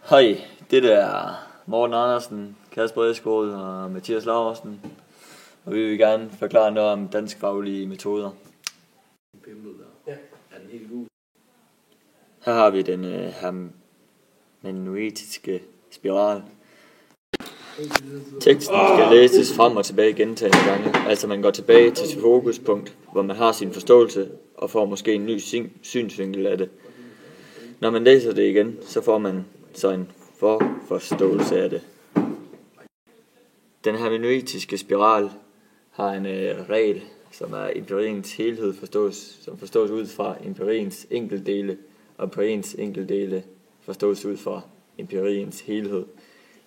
Hej, det er Morten Andersen, Kasper Esgaard og Mathias Laursen, og vi vil gerne forklare noget om danskfaglige metoder. Her har vi den hermeneutiske spiral. Teksten skal læses frem og tilbage gentagne gange, altså man går tilbage til sit fokuspunkt, hvor man har sin forståelse og får måske en ny synsvinkel af det. Når man læser det igen, så får man så en forståelse af det. Den hermeneutiske spiral har en regel, som er empiriens helhed som forstås ud fra empiriens enkeltdele, og empiriens enkeltdele forstås ud fra empiriens helhed.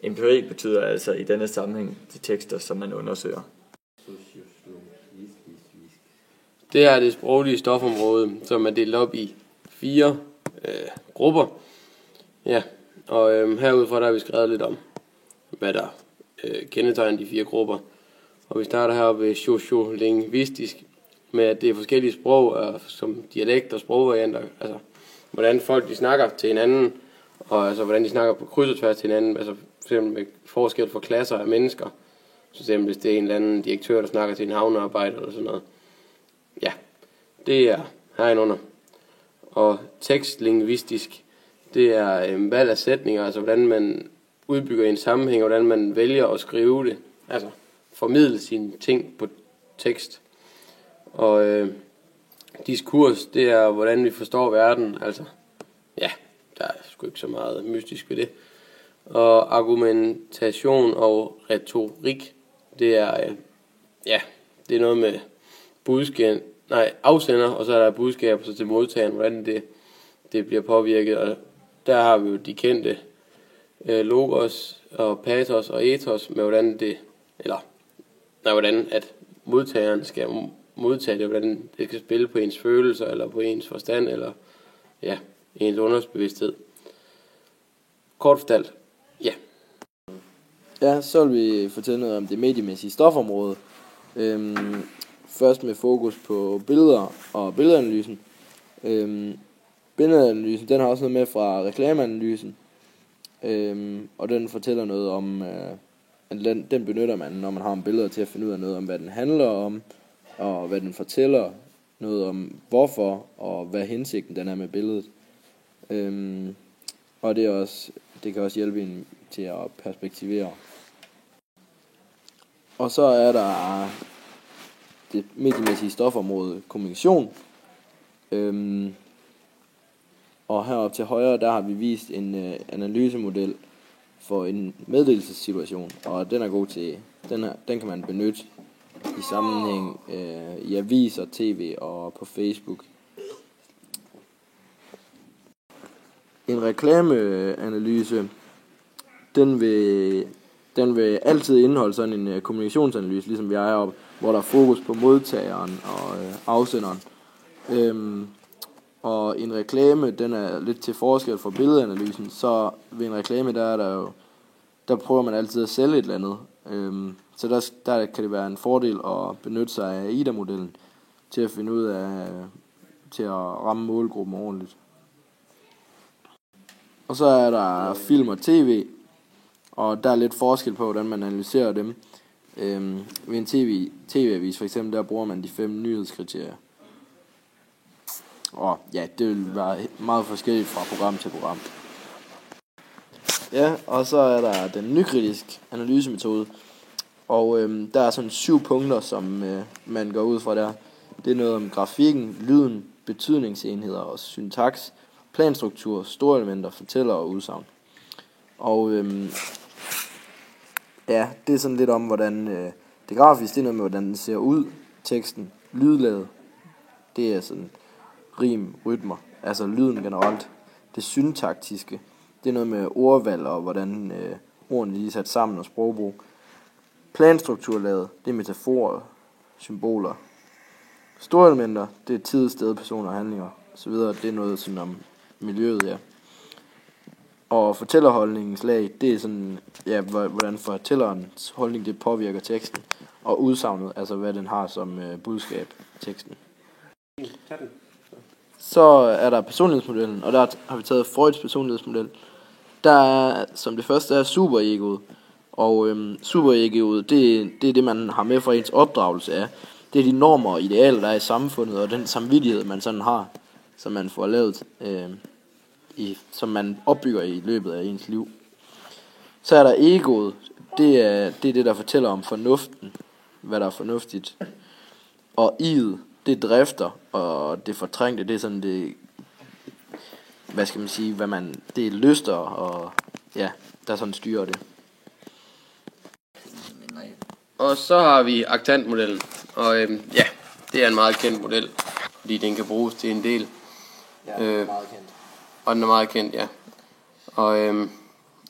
Empiri betyder altså i denne sammenhæng de tekster, som man undersøger. Det er det sproglige stofområde, som er delt op i 4 grupper. Ja, og herudfra der har vi skrevet lidt om, hvad der kendetegner de 4 grupper. Og vi starter her ved sociolingvistisk, med at det er forskellige sprog, som dialekt og sprogvarianter, altså hvordan folk de snakker til hinanden, og altså hvordan de snakker på kryds og tværs til hinanden, altså for eksempel med forskel for klasser af mennesker. Så eksempel hvis det er en eller anden direktør, der snakker til en havnearbejder eller sådan noget. Ja, det er herinde. Og tekstlingvistisk, det er valg af sætninger, altså hvordan man udbygger en sammenhæng, og hvordan man vælger at skrive det, altså formidle sine ting på tekst. Og diskurs, det er hvordan vi forstår verden, altså ja, der er sgu ikke så meget mystisk ved det. Og argumentation og retorik, det er det er noget med afsender, og så er der budskab så til modtageren, hvordan det bliver påvirket. Og der har vi jo de kendte logos og pathos og ethos med hvordan at modtageren skal modtage det, hvordan det skal spille på ens følelser eller på ens forstand eller ens underbevidsthed. Kort fortalt, ja. Ja, så vil vi fortælle noget om det mediemæssige stofområde. Først med fokus på billeder og billedanalysen. Billedanalysen, den har også noget med fra reklameanalysen. Og den fortæller noget om, den benytter man, når man har en billeder til at finde ud af noget om, hvad den handler om, og hvad den fortæller, noget om hvorfor, og hvad hensigten den er med billedet. Og det kan også hjælpe en til at perspektivere. Og så er der det mediemæssige stofområde kommunikation. Og heroppe til højre, der har vi vist en analysemodel for en meddelelsessituation, og den er god til, den kan man benytte i sammenhæng i aviser, tv og på Facebook. En reklameanalyse, den vil altid indeholde sådan en kommunikationsanalyse, ligesom vi er heroppe, hvor der er fokus på modtageren og afsenderen. Og en reklame, den er lidt til forskel fra billedanalysen, så ved en reklame, der prøver man altid at sælge et eller andet. Så der kan det være en fordel at benytte sig af AIDA-modellen til at finde ud af, til at ramme målgruppen ordentligt. Og så er der film og tv, og der er lidt forskel på, hvordan man analyserer dem. Ved en tv-avis for eksempel, der bruger man de 5 nyhedskriterier. Og ja, det vil være meget forskelligt fra program til program. Ja, og så er der den nykritisk analysemetode. Og der er sådan 7 punkter, som man går ud fra der. Det er noget om grafikken, lyden, betydningsenheder og syntaks, planstruktur, store elementer, fortæller og udsagn. Og det er sådan lidt om, hvordan det grafiske, det er noget med, hvordan den ser ud, teksten, lydlaget, det er sådan rim, rytmer, altså lyden generelt. Det syntaktiske, det er noget med ordvalg og hvordan ordene lige er sat sammen og sprogbrug. Planstrukturlaget, det er metaforer, symboler. Store elementer, det er tid, sted, personer og handlinger osv. Det er noget sådan om miljøet, ja. Og fortællerholdningens lag, det er sådan, ja, hvordan fortællerens holdning det påvirker teksten. Og udsagnet, altså hvad den har som budskab, teksten. Så er der personlighedsmodellen, og der har vi taget Freuds personlighedsmodel. Der er, som det første er superegoet. Og superegoet, det er det, man har med fra ens opdragelse af. Det er de normer og idealer, der er i samfundet, og den samvittighed, man sådan har, som man får lavet, som man opbygger i løbet af ens liv. Så er der egoet. Det er det, der fortæller om fornuften, hvad der er fornuftigt. Og i'et, det drifter, og det fortrængte, det er sådan det, hvad skal man sige, det er lyster, og ja, der sådan styrer det. Og så har vi aktantmodellen, og det er en meget kendt model, fordi den kan bruges til en del. Ja, meget kendt. Og den er meget kendt, ja.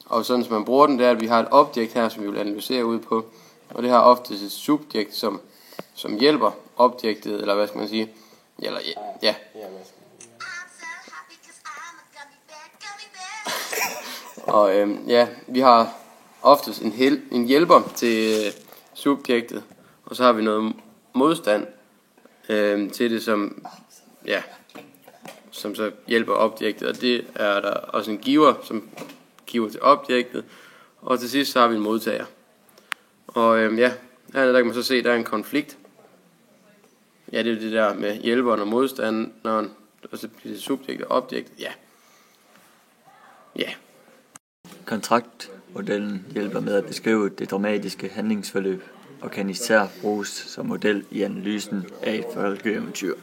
Og sådan som man bruger den, det er, at vi har et objekt her, som vi vil analysere ud på, og det har ofte et subjekt, som hjælper objektet, eller hvad skal man sige, eller ja. Og vi har oftest en hjælper til subjektet, og så har vi noget modstand til det, som så hjælper objektet, og det er der også en giver, som giver til objektet, og til sidst så har vi en modtager. Og her der kan man så se, at der er en konflikt. Ja, det er det der med hjælperen og modstanderen, og så bliver det subjekt og objekt. Ja. Kontraktmodellen hjælper med at beskrive det dramatiske handlingsforløb og kan især bruges som model i analysen af et folkeeventyr.